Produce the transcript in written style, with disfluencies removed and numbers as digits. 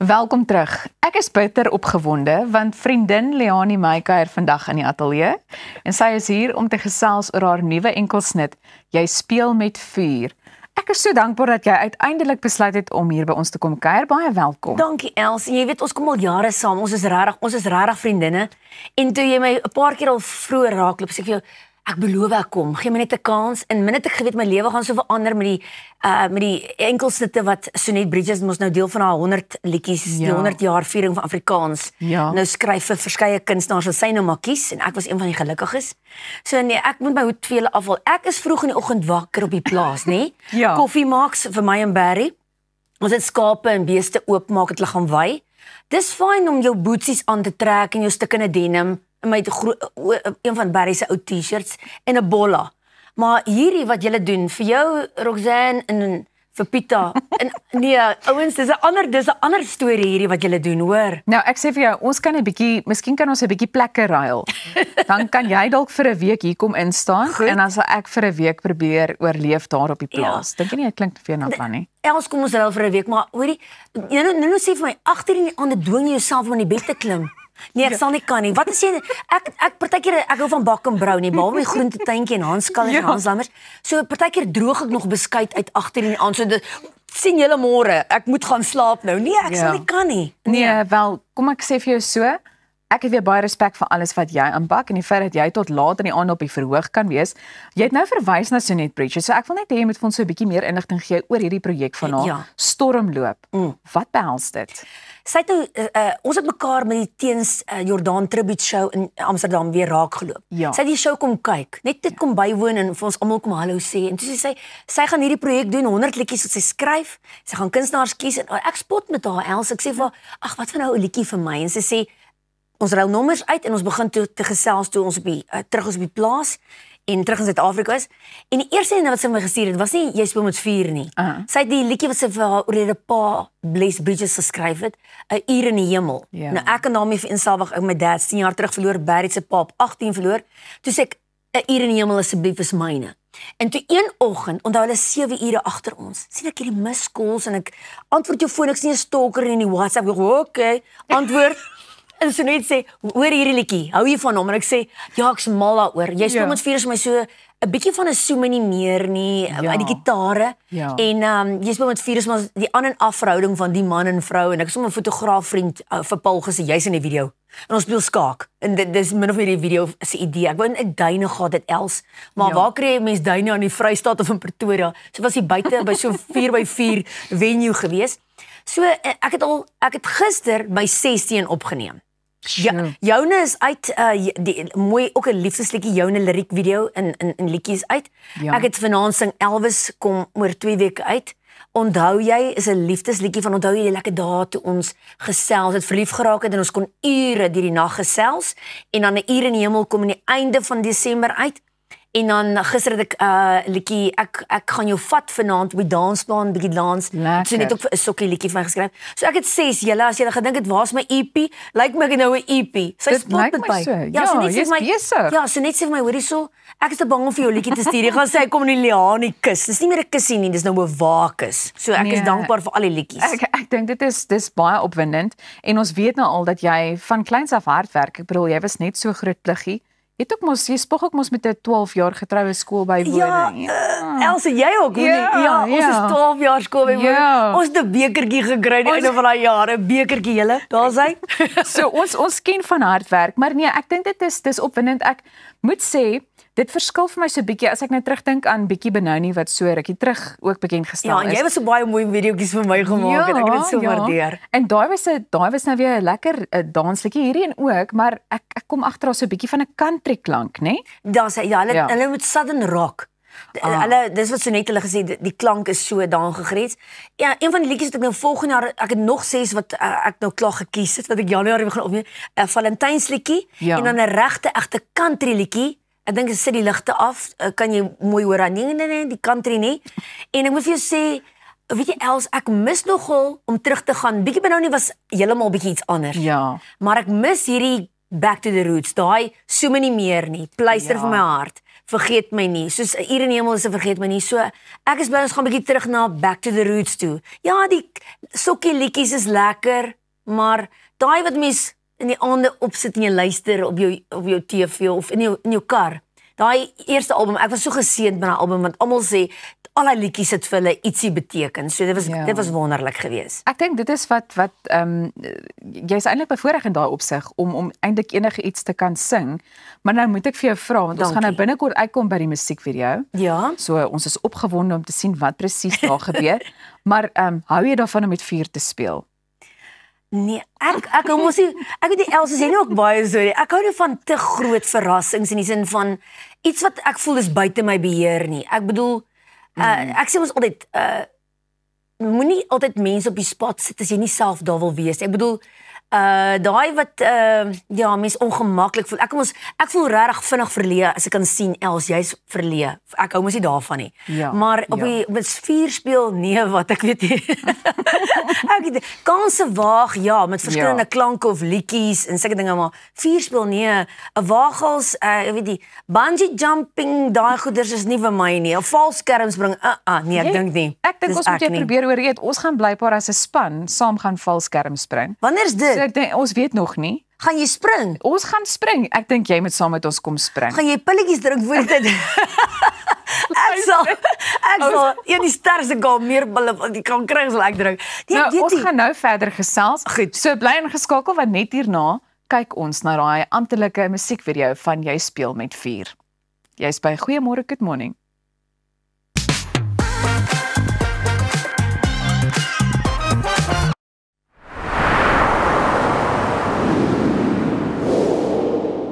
Welkom terug. Ek is bitter opgewonde want vriendin Leani my kuier vandag in die ateljee en sy is hier om te gesels oor haar nuwe enkelsnit Jy speel met vuur. Ek is so dankbaar dat jy uiteindelik besluit het om hier by ons te kom kuier. Baie welkom. Dankie Els. En jy weet ons kom al jare saam. Ons is regtig vriendinne. En toe jy my 'n paar keer al vroeër raakloop, sê ek vir jou ek beloof ek kom. Gee my net 'n kans. En min het ek geweet my lewe gaan so verander met die enkelsnitte wat Sonet Bridges mos nou deel van haar 100 liedjies, die 100 jaar viering van Afrikaans. Nou skryf vir verskeie kunstenaars wat sy nou maar kies en ek was een van die gelukkiges. So nee, ek moet my hoed vir julle afhaal. Ek is vroeg in die oggend wakker op die plaas, nê? Koffie maak vir my en Barry. Ons het skape en beeste oopmaak het hulle gaan wy. Dis fyn om jou boetsies aan te trek en jou stukkende denim en my een van Barry se ou T-shirts en 'n bolla. Maar hierdie wat julle doen vir jou Roxanne en vir Pieter en nee, ouens, dis 'n ander storie hierdie wat julle doen, hoor. Nou ek sê vir jou, ons kan 'n bietjie, miskien kan ons 'n bietjie plekke ruil. Dan kan jy dalk vir 'n week hier kom instaan en dan sal ek vir 'n week probeer oorleef daar op die plaas. Dink jy nie dit klink vir jou na plan nie? Els, kom ons ruil vir 'n week, maar hoorie, nou sê vir my agter in die aande dwing jy jouself om in die bed te klim. Nee, ek sal nie kan nie. Wat as jy ek partykeer ek hou van bak en brou nie, behalwe my groentetuintjie en Hanskal en Hanslammers. So partykeer droog ek nog beskuit uit agter in die aand. So dit sien julle môre. Ek moet gaan slaap nou. Nee, ek sal nie kan nie. Nee, wel, kom ek sê vir jou so. Ek het weer baie respek vir alles wat jy aanpak en die feit dat jy tot laat in die aand op die verhoog kan wees. Jy het nou verwys na Sonet Bridges. So ek wil net hê jy moet vir ons so 'n bietjie meer inligting gee oor hierdie projek van haar Stormloop. Wat behels dit? Sy het nou ons het mekaar met die Teens Jordaan Tribute Show in Amsterdam weer raakgeloop. Sy het die show kom kyk, net dit kom bywoon en vir ons almal kom hallo sê. En toe sê sy gaan hierdie projek doen, 100 liedjies wat sy skryf. Sy gaan kunstenaars kies en ek spot met haar Els. Ek sê vir haar, ag, wat van nou 'n liedjie vir my? En sy sê ons ruil nommers uit en ons begin toe te gesels toe ons terug is op die plaas en terug in Suid-Afrika is. En die eerste ding wat sy my gestuur het, was nie Jy speel met vuur nie. Sy het die liedjie wat sy vir haar oor haar pa Bless Bridges geskryf het, 'n uur in die hemel. Nou ek en daarmee vereensalwig ek my dad 10 jaar terug verloor, Barry se pa op 18 verloor. Toe sê ek 'n uur in die hemel asseblief is myne. En toe een oggend, onthou hulle 7 ure agter ons, sien ek hierdie missed calls en ek antwoord jou foon, ek sien 'n stalker in die WhatsApp. Ek sê, okay, antwoord. En Sonet sê, hoor hierdie liedjie, hou jy van hom? En ek sê, ja, ek's mal daaroor. Jy speel met vuur is my so 'n bietjie van 'n soem nie meer nie, uit die gitare. En jy speel met vuur is maar die aan en af verhouding van die man en vrou en ek is sommer 'n fotograaf vriend vir Paul gesê jy's in die video. En ons speel skaak. En dit is min of meer die video se idee. Ek wou in 'n duine gehad dit Els, maar waar kry jy mens duine aan die Vrystaat of in Pretoria? So was hy buite by so 4x4 venue gewees. So ek het gister by 16 opgeneem. Joune is uit, mooi, ook 'n liefdesliedjie, Joune liriek video in liedjies uit. Ek het vanaand sing Elvis kom oor 2 weke uit. Onthou jy is 'n liefdesliedjie van onthou jy die lekker dae toe ons gesels het, verlief geraak het en ons kon ure deur die nag gesels en dan 'n uur in die hemel kom aan die einde van Desember uit. En dan gister het ek liedjie ek gaan jou vat vanaand op die dansplan bietjie dans. So net ook 'n sokkie liedjie vir my geskryf. So ek het 6 julle as julle gedink het waar's my EP? Lyk my ek nou 'n EP. Sy spot met my. So net sê my besig. Ja, so net sê vir my hoorie so ek is te bang om vir jou liedjie te stuur. Jy gaan sê hy kom in die Leani kus. Dis nie meer 'n kussie nie, dis nou 'n waakus. So ek is dankbaar vir al die liedjies. Ek dink dit is baie opwindend en ons weet nou al dat jy van kleins af hard werk. Ek bedoel jy was net so groot pluggie. Jy spog ook mos met 'n 12 jaar getroue skoolbywoning. Elsie, jy ook? Ons is 12 jaar skoolbywoning. Ons het 'n bekertjie gekry die einde van daai jare, 'n bekertjie julle. Daar's hy. So ons ken van hard werk, maar nee, ek dink dit is opwindend. Ek moet sê dit verskil vir my so bietjie as ek nou terugdink aan bietjie Benoni wat so rukkie terug ook bekend gestel is. Ja, en jy was so baie mooi videoetjies vir my gemaak en ek het dit so waardeer. En daai was nou weer 'n lekker dansliedjie hierdie en ook, maar ek kom agter daar so 'n bietjie van 'n country klank, né? Hulle met southern rock. Dis wat Sonet hulle gesê, die klank is so daan gegrens. Ja, een van die liedjies wat ek nou volgende jaar, ek het nog 6 wat ek nou klaar gekies het, wat ek Januarie begin opneem, 'n Valentynsliedjie en dan 'n regte egte country liedjie. Ek dink as sit die ligte af, kan jy mooi hoor aan nee, die country nie. En ek moet vir jou sê, weet jy Els, ek mis nogal om terug te gaan. Bietjie Benoni was heeltemal bietjie iets anders. Maar ek mis hierdie Back to the Roots, daai so my nie meer nie, pleister vir my hart, vergeet my nie, soos Hier in die Hemel is 'n vergeet my nie, so ek is bly ons gaan 'n bietjie terug na Back to the Roots toe. Ja, die sokkie liedjies is lekker, maar daai wat mens in die aande opsit en jy luister op jou TV of in jou kar. Daai eerste album, ek was so geseënd met daai album want almal sê al die liedjies het vir hulle ietsie beteken. So dit was wonderlik geweest. Ek dink dit is wat jy's eintlik bevoorreg in daai opsig om eintlik enige iets te kan sing. Maar nou moet ek vir jou vra want ons gaan nou binnekort uitkom by die musiekvideo. Ja. So ons is opgewonde om te sien wat presies daar gebeur. Maar hou jy daarvan om met vuur te speel? Nee, ek hou mos nie, ek weet nie Elsie sê nie ook baie so nie. Ek hou nie van te groot verrassings in die sin van iets wat ek voel is buite my beheer nie. Ek bedoel ek sê ons altyd moenie altyd mense op die spot sit as jy nie self daar wil wees. Ek bedoel daai wat mens ongemaklik voel. Ek voel regtig vinnig verleë as ek kan sien jy's verleë. Ek hou mos nie daarvan nie. Ja, maar op die vuur speel nee, wat ek weet nie. Ek weet kanse waag met verskillende klanke of liedjies en sulke dinge, maar vuur speel nee. 'n Waagels, ek weet nie, bungee jumping, daai goeders is nie vir my nie. 'n Valskerms bring nee, ek dink nie. Ek dink ons moet jy probeer oorreed. Ons gaan blykbaar as 'n span saam gaan valskerm spring. Wanneer is dit? So ek dink ons weet nog nie. Gaan jy spring? Ons gaan spring. Ek dink jy moet saam met ons kom spring. Gaan jy pilletjies drink voor die tyd? Ek sal die sterkste gaan meer pille die kan kry sal ek drink. Nou, ons gaan nou verder gesels. Goed. So bly ingeskakel want net hierna kyk ons na daai amptelike musiekvideo van Jy speel met vuur. Jy's by Goeiemôre Good Morning.